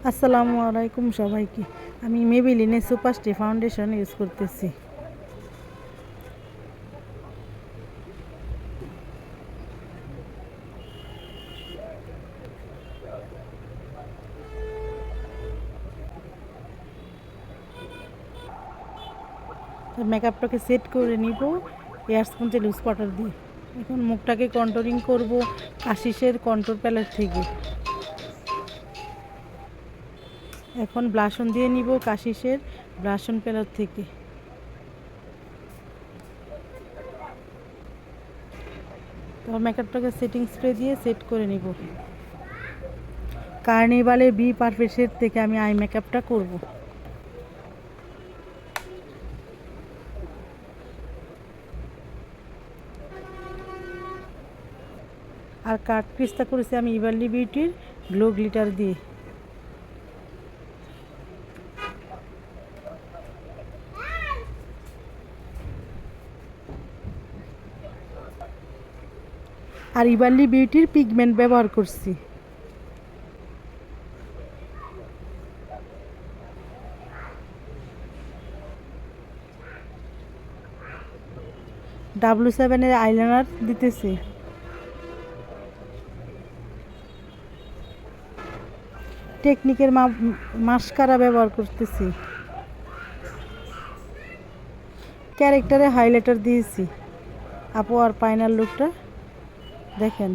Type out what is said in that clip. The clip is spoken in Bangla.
আসসালামু আলাইকুম সবাইকে। আমি মেবিলিনের সুপারস্টে ফাউন্ডেশন ইউজ করতেছি। মেকআপটাকে সেট করে নিব এয়ার স্পঞ্জে লুজ পাউডার দিয়ে। এখন মুখটাকে কন্ট্রোলিং করব কাশিসের কন্ট্রোল প্যালেট থেকে। এখন ব্লাশন দিয়ে নিব কাশিসের ব্লাশন প্যালেট থেকে। তারপর মেকআপটাকে সেটিং স্প্রে দিয়ে সেট করে নিব। কার্নিভালের বি পারফেক্ট শেড থেকে আমি আই মেকআপটা করব। আর কাট ক্রিস্তা করেছি আমি ইভারলি বিউটির গ্লো গ্লিটার দিয়ে। আর ইভারলি বিউটির পিগমেন্ট ব্যবহার করছি। W7 আইলাইনার দিতেছি। টেকনিকের মাস্কারা ব্যবহার করতেছি। ক্যারেক্টারে হাইলাইটার দিয়েছি। আপু আর ফাইনাল লুকটা দেখেন।